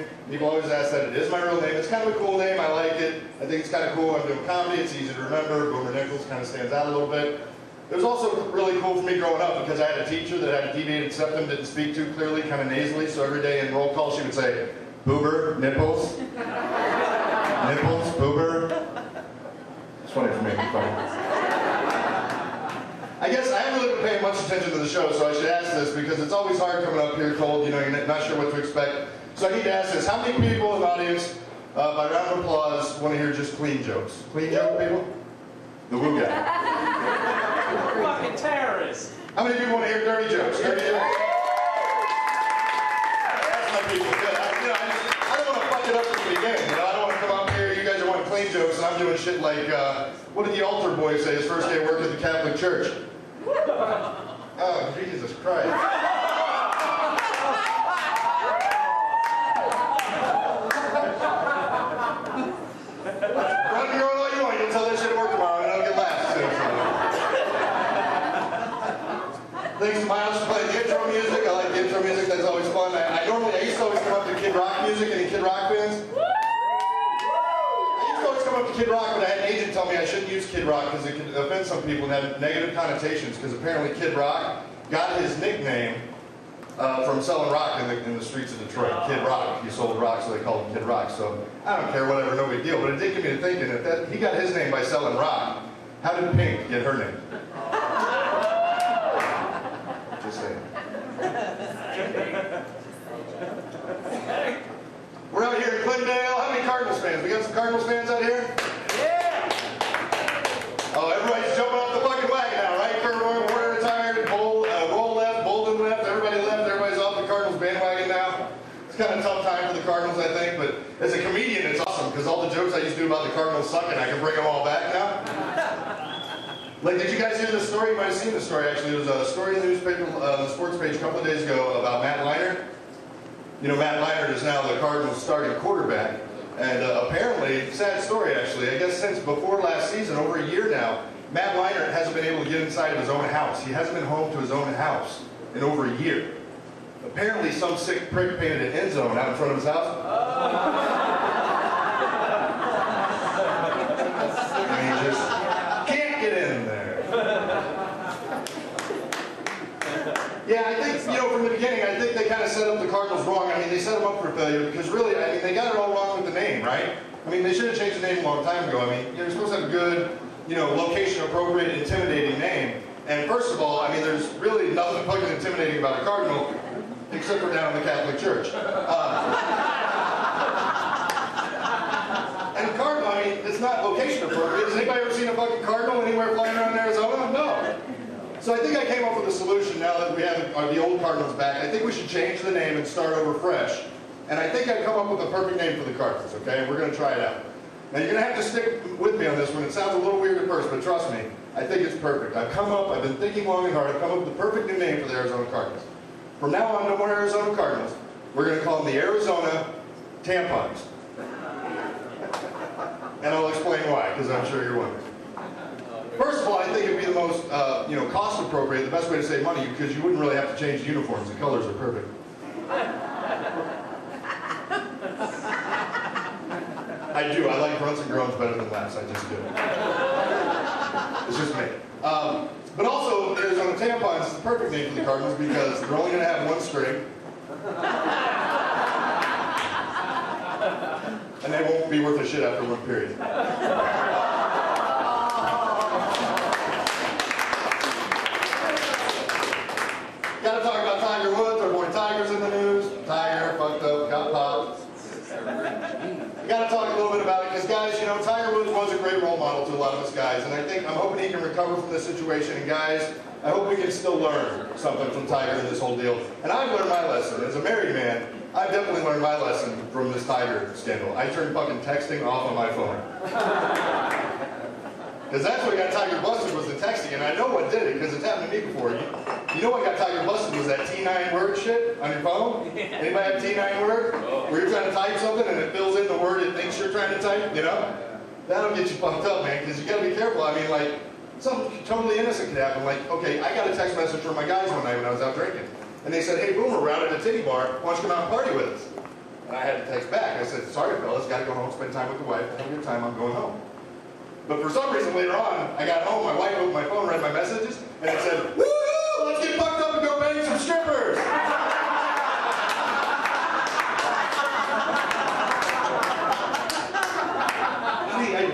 name. People always ask that. It is my real name. It's kind of a cool name. I like it. I think it's kind of cool. I'm doing comedy. It's easy to remember. Boomer Nichols kind of stands out a little bit. It was also really cool for me growing up because I had a teacher that had a deviated septum, didn't speak too clearly, kind of nasally, so every day in roll call she would say, Boober, Nipples, Nipples, Boober. It's funny for me, it's funny. I guess I haven't really been paying much attention to the show, so I should ask this because it's always hard coming up here cold, you know, you're not sure what to expect. So I need to ask this, how many people in the audience, by round of applause, want to hear just clean jokes? Clean joke people? The woo guy. Fucking terrorists. How many people want to hear dirty jokes? Dirty jokes? That's my people. Good. I don't want to fuck it up from the beginning. You know, I don't want to come up here. You guys are wanting clean jokes, and I'm doing shit like, what did the altar boy say his first day of work at the Catholic Church? Oh, Jesus Christ. Run your own all you want. You'll tell that shit at work tomorrow, and I'll get laughs. Thanks, Miles, for playing the intro music. I like the intro music. That's always fun. I used to always come up to Kid Rock music. Any Kid Rock fans? I used to always come up to Kid Rock, but I had an agent tell me I shouldn't use Kid Rock because it could offend some people and have negative connotations. Because apparently Kid Rock got his nickname from selling rock in the streets of Detroit. Kid Rock. He sold rock, so they called him Kid Rock. So I don't care, whatever, no big deal. But it did get me to thinking if he got his name by selling rock, how did Pink get her name? Just saying. We're out here in Glendale. How many Cardinals fans? We got some Cardinals fans out here? Yeah! Oh, everybody's jumping off the fucking wagon now, right? We're retired. Roll left, Bolden left. Everybody left. Everybody's off the Cardinals bandwagon now. It's kind of a tough time for the Cardinals, I think. But as a comedian, it's awesome because all the jokes I used to do about the Cardinals sucking, I can bring them all back now. Like, did you guys hear this story? You might have seen this story, actually. It was a story in the newspaper, the sports page a couple of days ago about Matt Leinart. You know, Matt Leinart is now the Cardinals' starting quarterback. And apparently, sad story, actually, I guess since before last season, over a year now, Matt Leinart hasn't been able to get inside of his own house. He hasn't been home to his own house in over a year. Apparently, some sick prick painted an end zone out in front of his house. And he just can't get in there. Yeah, I think, you know, from the beginning, I think they kind of set up the Cardinals wrong. I mean, they set them up for failure because really, I mean, they got it all wrong with the name, right? I mean, they should have changed the name a long time ago. I mean, you're supposed to have a good, you know, location-appropriate, intimidating name. And first of all, I mean, there's really nothing fucking intimidating about a Cardinal, except for down in the Catholic Church. And Cardinal, I mean, it's not location-appropriate. Has anybody ever seen a fucking Cardinal anywhere flying around Arizona? No. So I think I came up with a solution now that we have the old Cardinals back. I think we should change the name and start over fresh. And I think I've come up with a perfect name for the Cardinals, okay? And we're going to try it out. Now you're going to have to stick with me on this one. It sounds a little weird at first, but trust me, I think it's perfect. I've been thinking long and hard. I've come up with the perfect new name for the Arizona Cardinals. From now on, no more Arizona Cardinals. We're going to call them the Arizona Tampons. And I'll explain why, because I'm sure you're wondering. First of all, I think it'd be the most, cost appropriate, the best way to save money, because you wouldn't really have to change the uniforms. The colors are perfect. I do. I like grunts and groans better than laughs. I just do. It's just me. But also, Arizona Tampons is the perfect name for the Cardinals because they're only going to have one string. And they won't be worth a shit after one period. Gotta talk about Tiger Woods. Our boy Tiger's in the news. Tiger, fucked up, got popped. Gotta talk a little bit about it because, guys, you know, Tiger Woods was a great role model to a lot of us guys, and I'm hoping he can recover from this situation. And guys, I hope we can still learn something from Tiger in this whole deal. And I've learned my lesson. As a married man, I've definitely learned my lesson from this Tiger scandal. I turned fucking texting off on my phone. Because that's what got Tiger busted was the texting, and I know what did it because it's happened to me before. You know what got Tiger busted was that T9 word shit on your phone? Anybody have T9 word? Where you're trying to type something and it fills in the word it thinks you're trying to type, you know? That'll get you fucked up, man, because you gotta be careful. I mean, like, something totally innocent could happen. Like, okay, I got a text message from my guys one night when I was out drinking. And they said, hey, Boomer, we're out at a titty bar. Why don't you come out and party with us? And I had to text back. I said, sorry fellas, gotta go home, spend time with the wife, have a good time, I'm going home. But for some reason later on, I got home, my wife opened my phone, read my messages, and it said, woo, let's get fucked up and go bang some strippers.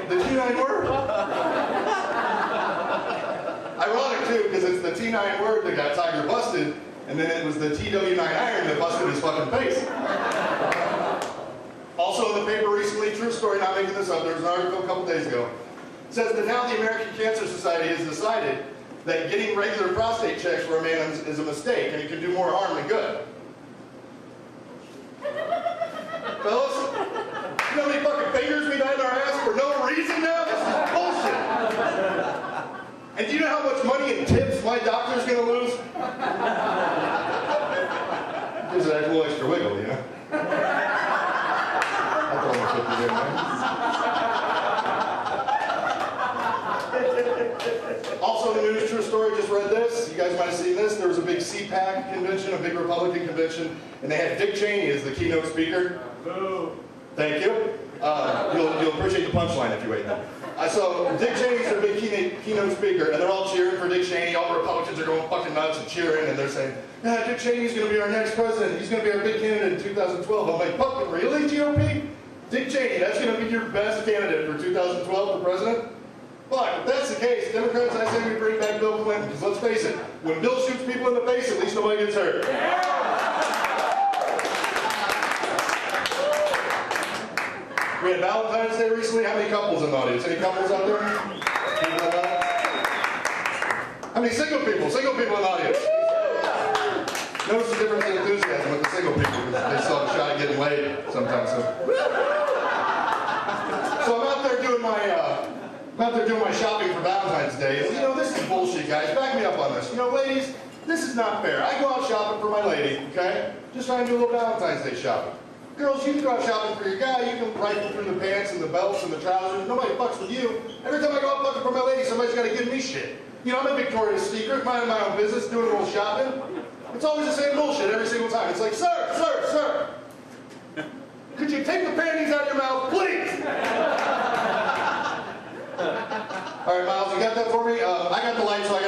The T9 word? Ironic too, because it's the T9 word that got Tiger busted, and then it was the TW9 iron that busted his fucking face. Also in the paper recently, true story, not making this up, there was an article a couple days ago. It says that now the American Cancer Society has decided that getting regular prostate checks for a man is a mistake, and it can do more harm than good. Fellas, you know how many fucking fingers we've had in our ass for no reason now? This is bullshit. And do you know how much money in tips my doctor's gonna lose? Gives it a little extra wiggle, you know? That's almost 50 there, man. Also in the news, true story, just read this. You guys might have seen this. There was a big CPAC convention, a big Republican convention, and they had Dick Cheney as the keynote speaker. Boo. Thank you. You'll appreciate the punchline if you wait now. So Dick Cheney's their big keynote speaker, and they're all cheering for Dick Cheney. All the Republicans are going fucking nuts and cheering, and they're saying, yeah, Dick Cheney's going to be our next president. He's going to be our big candidate in 2012. I'm like, fucking really, GOP? Dick Cheney, that's going to be your best candidate for 2012 for president? Fuck, if that's the case, Democrats, I say we bring back Bill Clinton, because let's face it, when Bill shoots people in the face, at least nobody gets hurt. We had Valentine's Day recently. How many couples in the audience? Any couples out there? How many single people? Single people in the audience? Notice the difference in enthusiasm with the single people, because they still have a shot at getting laid sometimes. So I'm out there doing my shopping for Valentine's Day. And, you know, this is bullshit, guys. Back me up on this. You know, ladies, this is not fair. I go out shopping for my lady, okay? Just trying to do a little Valentine's Day shopping. Girls, you can go out shopping for your guy. You can rifle through the pants and the belts and the trousers. Nobody fucks with you. Every time I go out looking for my lady, somebody's got to give me shit. You know, I'm a Victoria's Secret, minding my own business, doing a little shopping. It's always the same bullshit every single time. It's like, sir, could you take the panties out of your mouth, please? All right, Miles, you got that for me? I got the light, so I got to